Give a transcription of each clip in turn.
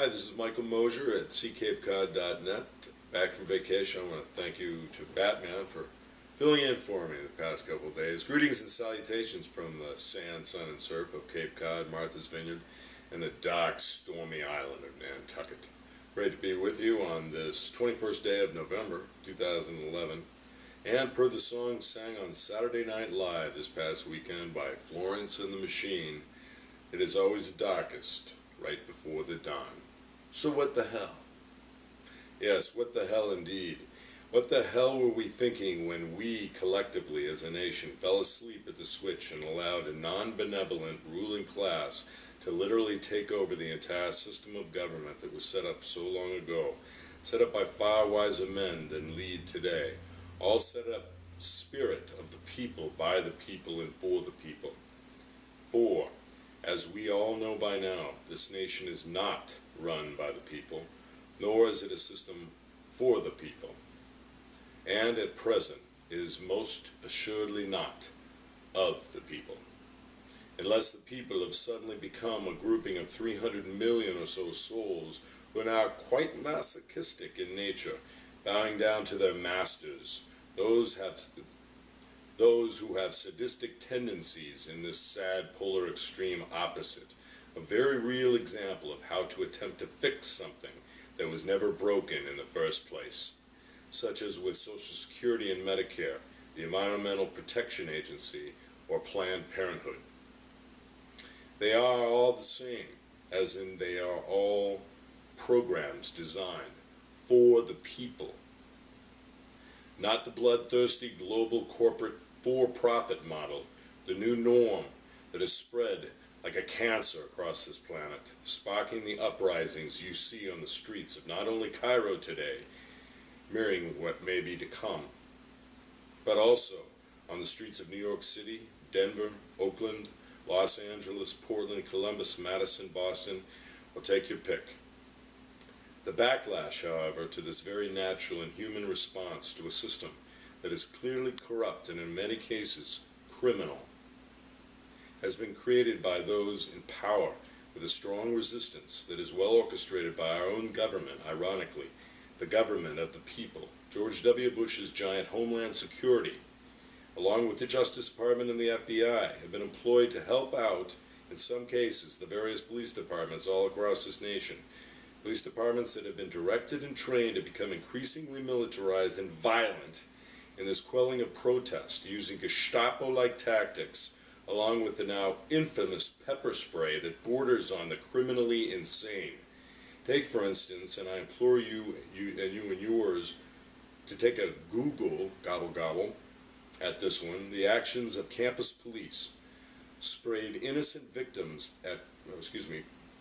Hi, this is Michael Mosier at seacapecod.net. Back from vacation. I want to thank you to Batman for filling in for me the past couple of days. Greetings and salutations from the sand, sun, and surf of Cape Cod, Martha's Vineyard, and the dark, stormy island of Nantucket. Great to be with you on this 21st day of November 2011. And per the song sang on Saturday Night Live this past weekend by Florence and the Machine, it is always darkest right before the dawn. So what the hell? Yes, what the hell indeed. What the hell were we thinking when we, collectively as a nation, fell asleep at the switch and allowed a non-benevolent ruling class to literally take over the entire system of government that was set up so long ago, set up by far wiser men than lead today, all set up spirit of the people, by the people, and for the people. For, as we all know by now, this nation is not run by the people, nor is it a system for the people. And at present, it is most assuredly not of the people. Unless the people have suddenly become a grouping of 300 million or so souls who are now quite masochistic in nature, bowing down to their masters, those who have sadistic tendencies in this sad polar extreme opposite, a very real example of how to attempt to fix something that was never broken in the first place, such as with Social Security and Medicare, the Environmental Protection Agency, or Planned Parenthood. They are all the same, as in they are all programs designed for the people, not the bloodthirsty global corporate for-profit model, the new norm that has spread like a cancer across this planet, sparking the uprisings you see on the streets of not only Cairo today, mirroring what may be to come, but also on the streets of New York City, Denver, Oakland, Los Angeles, Portland, Columbus, Madison, Boston. Well, take your pick. The backlash, however, to this very natural and human response to a system that is clearly corrupt and in many cases criminal, has been created by those in power with a strong resistance that is well orchestrated by our own government, ironically, the government of the people. George W. Bush's giant Homeland Security, along with the Justice Department and the FBI, have been employed to help out, in some cases, the various police departments all across this nation. Police departments that have been directed and trained to become increasingly militarized and violent in this quelling of protest, using Gestapo-like tactics, along with the now infamous pepper spray that borders on the criminally insane. Take, for instance, and I implore you and yours to take a Google, gobble, at this one, the actions of campus police sprayed innocent victims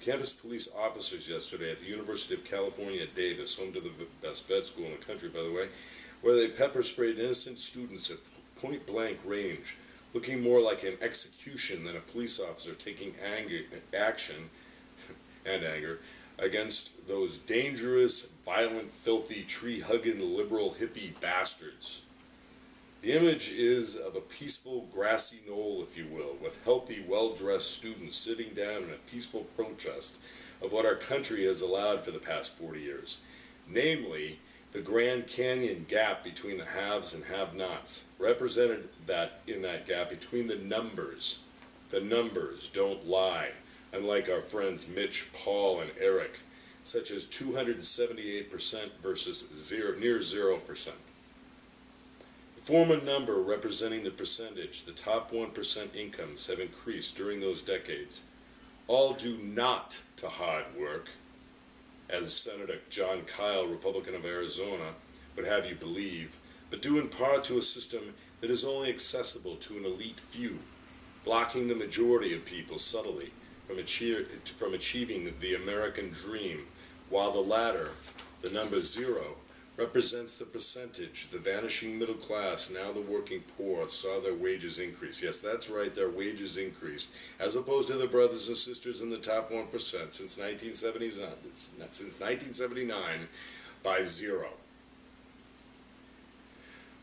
campus police officers yesterday at the University of California at Davis, home to the best vet school in the country, by the way, where they pepper sprayed innocent students at point-blank range, looking more like an execution than a police officer taking action against those dangerous, violent, filthy, tree-hugging, liberal hippie bastards. The image is of a peaceful, grassy knoll, if you will, with healthy, well-dressed students sitting down in a peaceful protest of what our country has allowed for the past 40 years, namely the Grand Canyon gap between the haves and have-nots, represented in that gap between the numbers. The numbers don't lie, unlike our friends Mitch, Paul, and Eric, such as 278% versus near 0%. The former number representing the percentage the top 1% incomes have increased during those decades, all due not to hard work, as Senator John Kyle, Republican of Arizona, would have you believe, but due in part to a system that is only accessible to an elite few, blocking the majority of people subtly from achieving the American dream, while the latter, the number 0, represents the percentage, the vanishing middle class, now the working poor, saw their wages increase. Yes, that's right, their wages increased, as opposed to their brothers and sisters in the top 1% since 1979 by 0.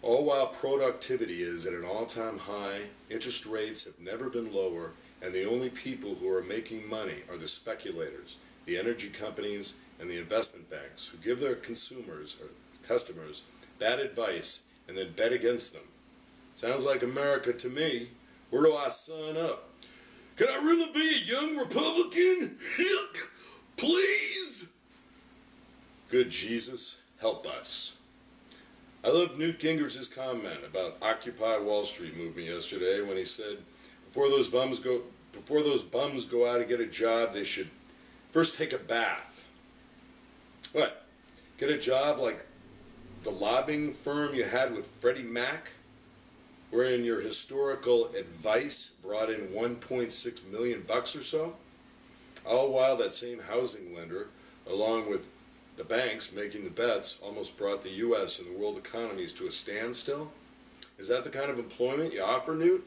All while productivity is at an all-time high, interest rates have never been lower, and the only people who are making money are the speculators, the energy companies, and the investment banks who give their consumers or customers bad advice and then bet against them. Sounds like America to me. Where do I sign up? Can I really be a young Republican? Please? Good Jesus, help us. I loved Newt Gingrich's comment about Occupy Wall Street movement yesterday when he said, before those bums go out to get a job, they should first take a bath. What? Get a job like the lobbying firm you had with Freddie Mac, wherein your historical advice brought in $1.6 million or so? All while that same housing lender, along with the banks making the bets, almost brought the U.S. and the world economies to a standstill? Is that the kind of employment you offer, Newt?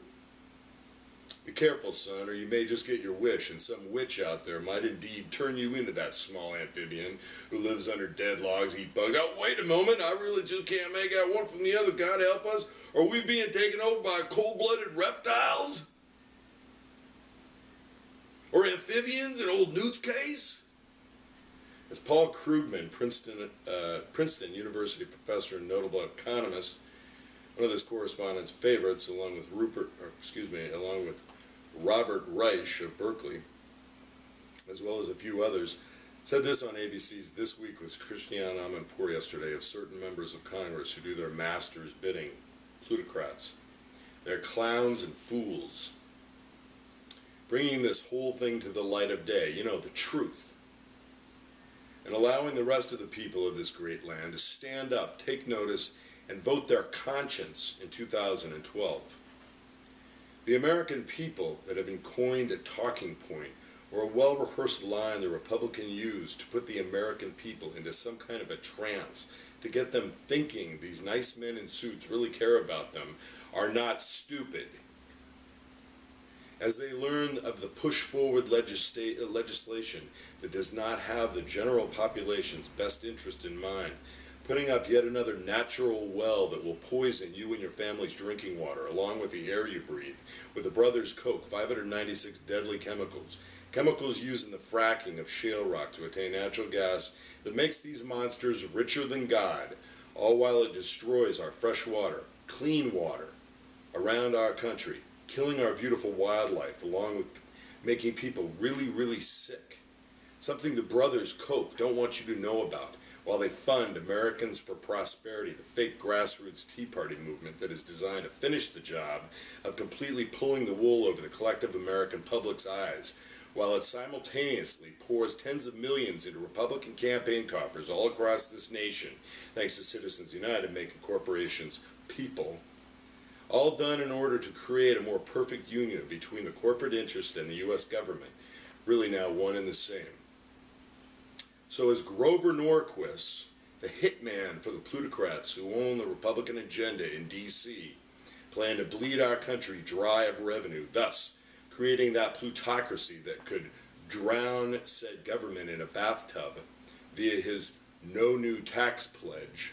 Be careful, son, or you may just get your wish, and some witch out there might indeed turn you into that small amphibian who lives under dead logs, eat bugs. Oh, wait a moment, I really just can't make out one from the other. God help us. Are we being taken over by cold-blooded reptiles? Or amphibians in old Newt's case? As Paul Krugman, Princeton University professor and notable economist, one of this correspondent's favorites, along with Robert Reich of Berkeley, as well as a few others, said this on ABC's This Week with Christiane Amanpour yesterday of certain members of Congress who do their master's bidding, plutocrats. They're clowns and fools. Bringing this whole thing to the light of day, the truth, and allowing the rest of the people of this great land to stand up, take notice, and vote their conscience in 2012. The American people that have been coined a talking point or a well-rehearsed line the Republican used to put the American people into some kind of a trance to get them thinking these nice men in suits really care about them are not stupid. As they learn of the push-forward legislation that does not have the general population's best interest in mind, putting up yet another natural well that will poison you and your family's drinking water, along with the air you breathe, with the Brothers Koch, 596 deadly chemicals used in the fracking of shale rock to attain natural gas that makes these monsters richer than God, all while it destroys our fresh water, clean water, around our country, killing our beautiful wildlife, along with making people really, really sick. Something the Brothers Koch don't want you to know about, while they fund Americans for Prosperity, the fake grassroots Tea Party movement that is designed to finish the job of completely pulling the wool over the collective American public's eyes, while it simultaneously pours tens of millions into Republican campaign coffers all across this nation, thanks to Citizens United making corporations people. All done in order to create a more perfect union between the corporate interest and the U.S. government, really now one and the same. So as Grover Norquist, the hitman for the plutocrats who own the Republican agenda in D.C., plan to bleed our country dry of revenue, thus creating that plutocracy that could drown said government in a bathtub via his no new tax pledge,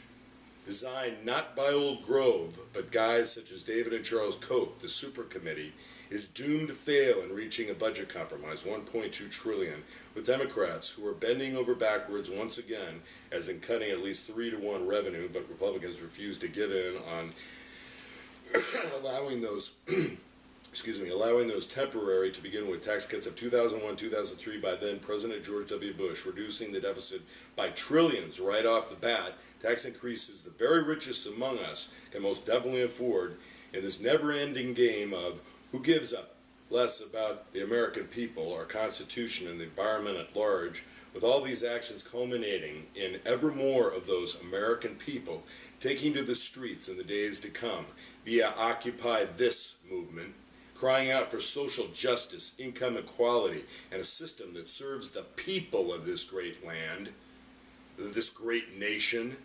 designed not by Old Grove, but guys such as David and Charles Koch, the Super Committee, is doomed to fail in reaching a budget compromise, $1.2 trillion, with Democrats who are bending over backwards once again, as in cutting at least 3-to-1 revenue, but Republicans refuse to give in on allowing those temporary, to begin with, tax cuts of 2001-2003 by then President George W. Bush, reducing the deficit by trillions right off the bat. Tax increases the very richest among us can most definitely afford in this never-ending game of who gives up less about the American people, our Constitution, and the environment at large, with all these actions culminating in ever more of those American people taking to the streets in the days to come via Occupy This movement, crying out for social justice, income equality, and a system that serves the people of this great land, this great nation,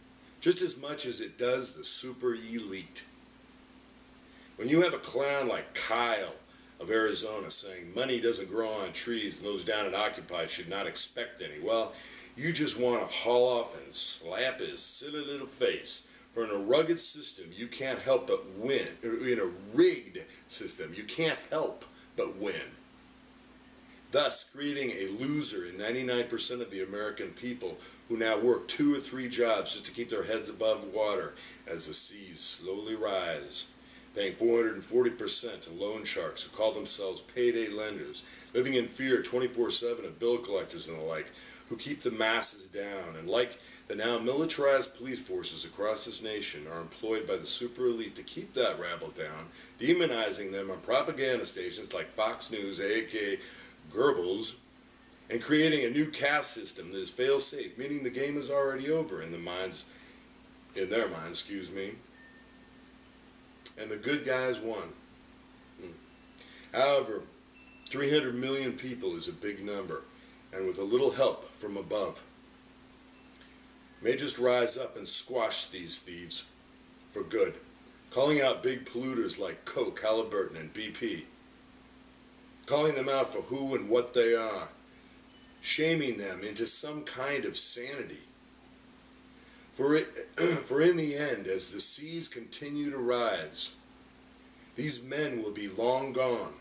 just as much as it does the super elite. When you have a clown like Kyle of Arizona saying money doesn't grow on trees and those down at Occupy should not expect any, well, you just want to haul off and slap his silly little face. For in a rugged system, you can't help but win. In a rigged system, you can't help but win. thus creating a loser in 99% of the American people who now work 2 or 3 jobs just to keep their heads above water as the seas slowly rise, paying 440% to loan sharks who call themselves payday lenders, living in fear 24/7 of bill collectors and the like, who keep the masses down, and like the now militarized police forces across this nation are employed by the super elite to keep that rabble down, demonizing them on propaganda stations like Fox News, aka Goebbels, and creating a new caste system that is fail-safe, meaning the game is already over in their minds, and the good guys won. However, 300 million people is a big number, and with a little help from above, may just rise up and squash these thieves for good, calling out big polluters like Coke, Halliburton, and BP, calling them out for who and what they are, shaming them into some kind of sanity. For in the end, as the seas continue to rise, these men will be long gone,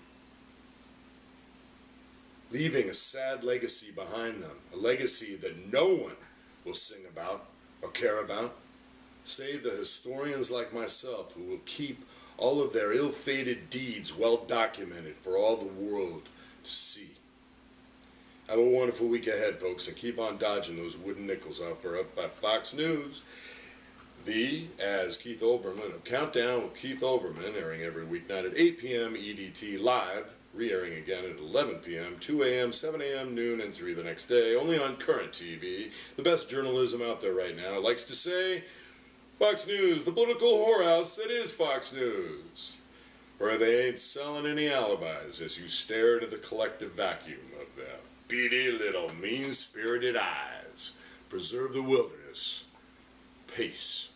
leaving a sad legacy behind them, a legacy that no one will sing about or care about, save the historians like myself who will keep all of their ill-fated deeds well documented for all the world to see. Have a wonderful week ahead, folks, and keep on dodging those wooden nickels out by Fox News. As Keith Olbermann of Countdown with Keith Olbermann, airing every weeknight at 8 p.m. EDT live, re-airing again at 11 p.m., 2 a.m., 7 a.m., noon, and 3 the next day, only on Current TV, the best journalism out there right now, likes to say, Fox News, the political whorehouse that is Fox News, where they ain't selling any alibis as you stare into the collective vacuum of their beady little mean-spirited eyes. Preserve the wilderness. Peace.